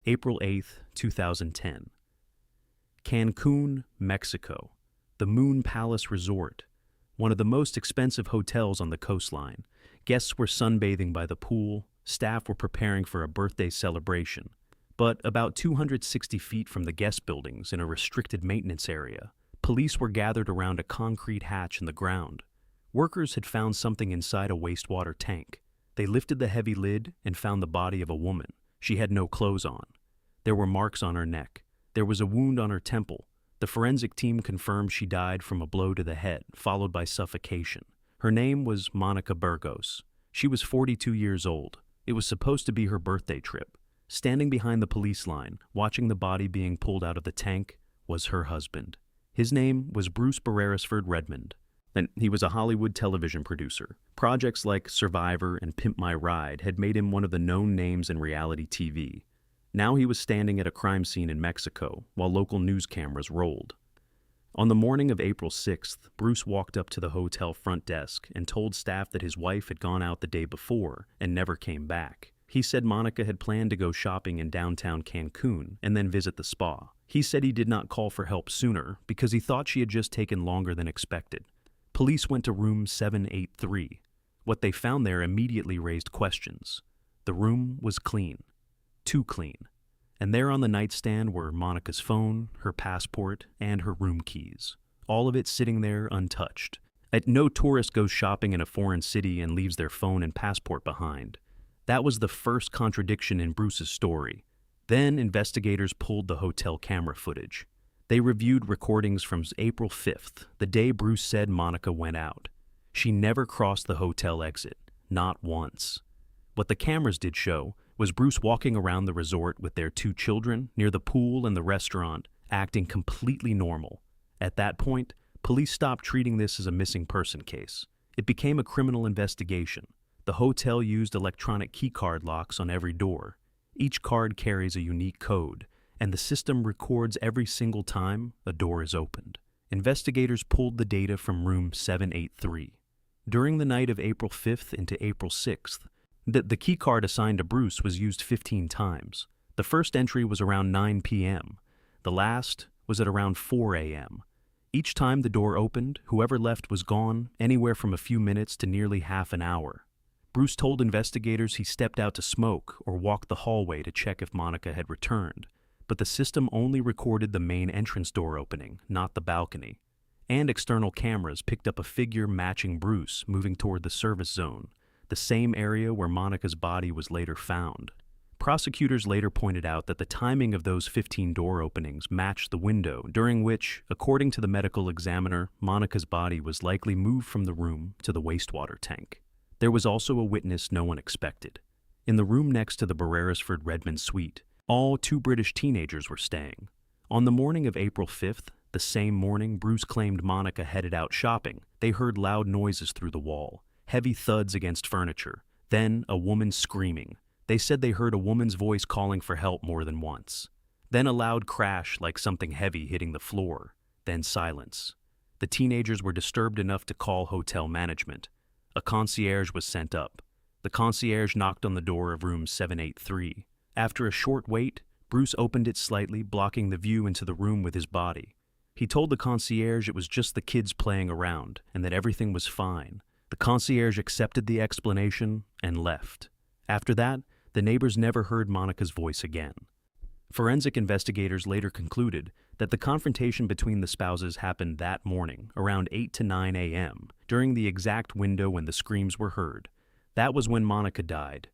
April 8th, 2010. Cancun, Mexico. The Moon Palace Resort, one of the most expensive hotels on the coastline. Guests were sunbathing by the pool, staff were preparing for a birthday celebration. But about 260 feet from the guest buildings, in a restricted maintenance area, police were gathered around a concrete hatch in the ground. Workers had found something inside a wastewater tank. They lifted the heavy lid and found the body of a woman. She had no clothes on. There were marks on her neck. There was a wound on her temple. The forensic team confirmed she died from a blow to the head, followed by suffocation. Her name was Monica Burgos. She was 42 years old. It was supposed to be her birthday trip. Standing behind the police line, watching the body being pulled out of the tank, was her husband. His name was Bruce Beresford Redmond, and he was a Hollywood television producer. Projects like Survivor and Pimp My Ride had made him one of the known names in reality TV. Now he was standing at a crime scene in Mexico while local news cameras rolled. On the morning of April 6th, Bruce walked up to the hotel front desk and told staff that his wife had gone out the day before and never came back. He said Monica had planned to go shopping in downtown Cancun and then visit the spa. He said he did not call for help sooner because he thought she had just taken longer than expected. Police went to room 783. What they found there immediately raised questions. The room was clean. Too clean. And there on the nightstand were Monica's phone, her passport, and her room keys. All of it sitting there untouched. No tourist goes shopping in a foreign city and leaves their phone and passport behind. That was the first contradiction in Bruce's story. Then investigators pulled the hotel camera footage. They reviewed recordings from April 5th, the day Bruce said Monica went out. She never crossed the hotel exit, not once. What the cameras did show was Bruce walking around the resort with their 2 children, near the pool and the restaurant, acting completely normal. At that point, police stopped treating this as a missing person case. It became a criminal investigation. The hotel used electronic keycard locks on every door. Each card carries a unique code, and the system records every single time a door is opened. Investigators pulled the data from room 783. During the night of April 5th into April 6th, the keycard assigned to Bruce was used 15 times. The first entry was around 9 p.m. The last was at around 4 a.m. Each time the door opened, whoever left was gone, anywhere from a few minutes to nearly half an hour. Bruce told investigators he stepped out to smoke or walked the hallway to check if Monica had returned, but the system only recorded the main entrance door opening, not the balcony. And external cameras picked up a figure matching Bruce moving toward the service zone, the same area where Monica's body was later found. Prosecutors later pointed out that the timing of those 15 door openings matched the window during which, according to the medical examiner, Monica's body was likely moved from the room to the wastewater tank. There was also a witness no one expected. In the room next to the Beresford Redmond suite, all 2 British teenagers were staying. On the morning of April 5th, the same morning Bruce claimed Monica headed out shopping, they heard loud noises through the wall. Heavy thuds against furniture, then a woman screaming. They said they heard a woman's voice calling for help more than once. Then a loud crash like something heavy hitting the floor, then silence. The teenagers were disturbed enough to call hotel management. A concierge was sent up. The concierge knocked on the door of room 783. After a short wait, Bruce opened it slightly, blocking the view into the room with his body. He told the concierge it was just the kids playing around and that everything was fine. The concierge accepted the explanation and left. After that, the neighbors never heard Monica's voice again. Forensic investigators later concluded that the confrontation between the spouses happened that morning, around 8 to 9 a.m., during the exact window when the screams were heard. That was when Monica died.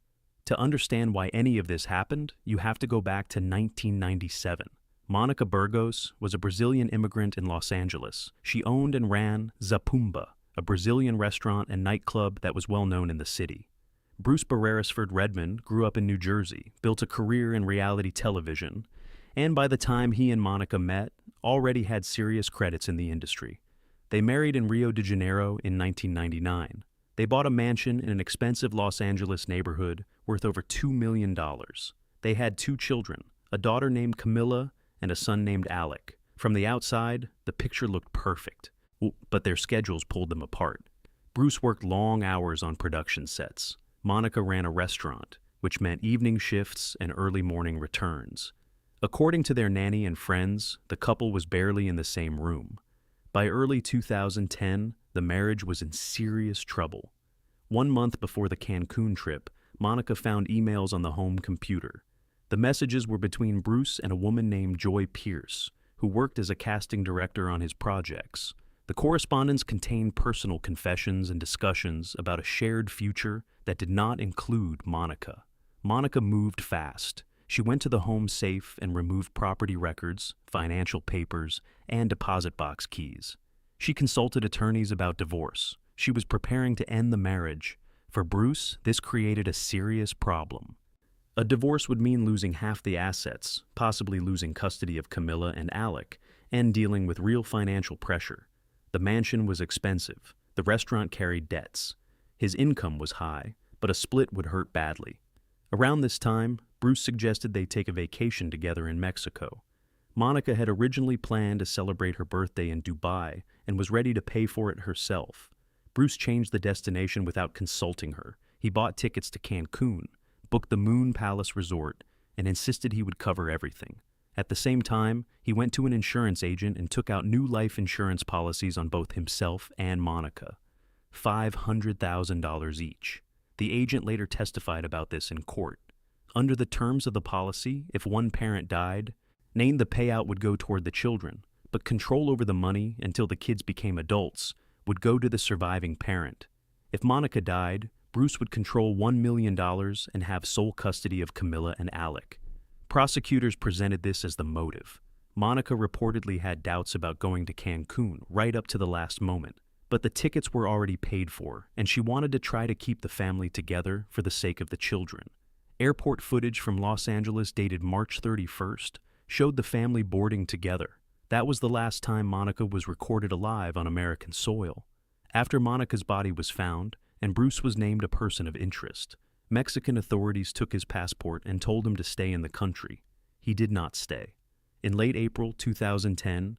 To understand why any of this happened, you have to go back to 1997. Monica Burgos was a Brazilian immigrant in Los Angeles. She owned and ran Zapumba, a Brazilian restaurant and nightclub that was well known in the city. Bruce Beresford Redmond grew up in New Jersey, built a career in reality television, and by the time he and Monica met, already had serious credits in the industry. They married in Rio de Janeiro in 1999. They bought a mansion in an expensive Los Angeles neighborhood worth over $2 million. They had 2 children, a daughter named Camilla and a son named Alec. From the outside, the picture looked perfect, but their schedules pulled them apart. Bruce worked long hours on production sets. Monica ran a restaurant, which meant evening shifts and early morning returns. According to their nanny and friends, the couple was barely in the same room. By early 2010, the marriage was in serious trouble. 1 month before the Cancun trip, Monica found emails on the home computer. The messages were between Bruce and a woman named Joy Pierce, who worked as a casting director on his projects. The correspondence contained personal confessions and discussions about a shared future that did not include Monica. Monica moved fast. She went to the home safe and removed property records, financial papers, and deposit box keys. She consulted attorneys about divorce. She was preparing to end the marriage. For Bruce, this created a serious problem. A divorce would mean losing half the assets, possibly losing custody of Camilla and Alec, and dealing with real financial pressure. The mansion was expensive. The restaurant carried debts. His income was high, but a split would hurt badly. Around this time, Bruce suggested they take a vacation together in Mexico. Monica had originally planned to celebrate her birthday in Dubai and was ready to pay for it herself. Bruce changed the destination without consulting her. He bought tickets to Cancun, booked the Moon Palace Resort, and insisted he would cover everything. At the same time, he went to an insurance agent and took out new life insurance policies on both himself and Monica, $500,000 each. The agent later testified about this in court. Under the terms of the policy, if one parent died, the payout would go toward the children, but control over the money until the kids became adults would go to the surviving parent. If Monica died, Bruce would control $1 million and have sole custody of Camilla and Alec. Prosecutors presented this as the motive. Monica reportedly had doubts about going to Cancun right up to the last moment, but the tickets were already paid for, and she wanted to try to keep the family together for the sake of the children. Airport footage from Los Angeles dated March 31st showed the family boarding together. That was the last time Monica was recorded alive on American soil. After Monica's body was found, and Bruce was named a person of interest, Mexican authorities took his passport and told him to stay in the country. He did not stay. In late April 2010,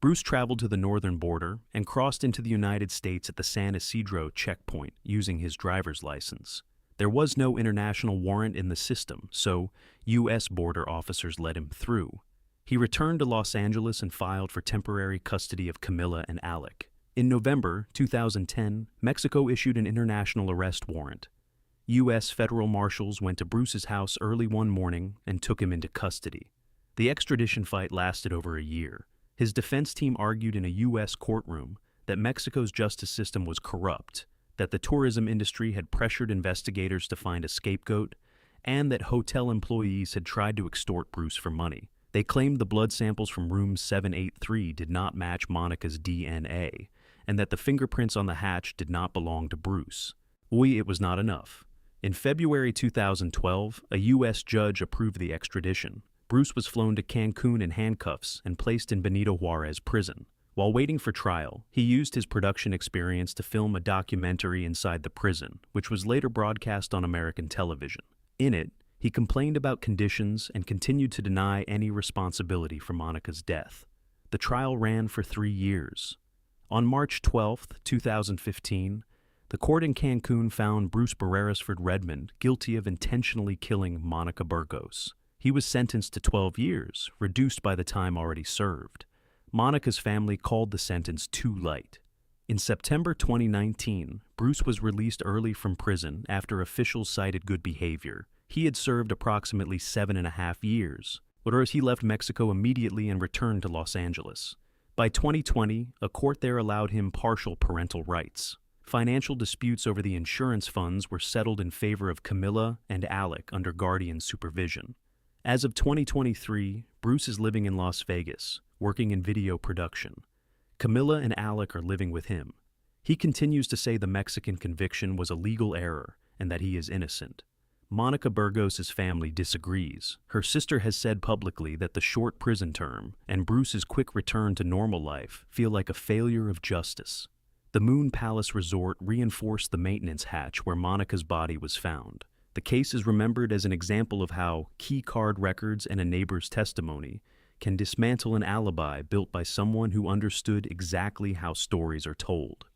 Bruce traveled to the northern border and crossed into the United States at the San Isidro checkpoint using his driver's license. There was no international warrant in the system, so U.S. border officers let him through. He returned to Los Angeles and filed for temporary custody of Camilla and Alec. In November 2010, Mexico issued an international arrest warrant. U.S. federal marshals went to Bruce's house early one morning and took him into custody. The extradition fight lasted over a year. His defense team argued in a U.S. courtroom that Mexico's justice system was corrupt, that the tourism industry had pressured investigators to find a scapegoat, and that hotel employees had tried to extort Bruce for money. They claimed the blood samples from room 783 did not match Monica's DNA, and that the fingerprints on the hatch did not belong to Bruce. It was not enough. In February 2012, a U.S. judge approved the extradition. Bruce was flown to Cancun in handcuffs and placed in Benito Juarez prison. While waiting for trial, he used his production experience to film a documentary inside the prison, which was later broadcast on American television. In it, he complained about conditions and continued to deny any responsibility for Monica's death. The trial ran for 3 years. On March 12, 2015, the court in Cancun found Bruce Barreresford Redmond guilty of intentionally killing Monica Burgos. He was sentenced to 12 years, reduced by the time already served. Monica's family called the sentence too light. In September 2019, Bruce was released early from prison after officials cited good behavior. He had served approximately 7.5 years, whereas he left Mexico immediately and returned to Los Angeles. By 2020, a court there allowed him partial parental rights. Financial disputes over the insurance funds were settled in favor of Camilla and Alec under guardian supervision. As of 2023, Bruce is living in Las Vegas, working in video production. Camilla and Alec are living with him. He continues to say the Mexican conviction was a legal error and that he is innocent. Monica Burgos' family disagrees. Her sister has said publicly that the short prison term and Bruce's quick return to normal life feel like a failure of justice. The Moon Palace Resort reinforced the maintenance hatch where Monica's body was found. The case is remembered as an example of how key card records and a neighbor's testimony can dismantle an alibi built by someone who understood exactly how stories are told.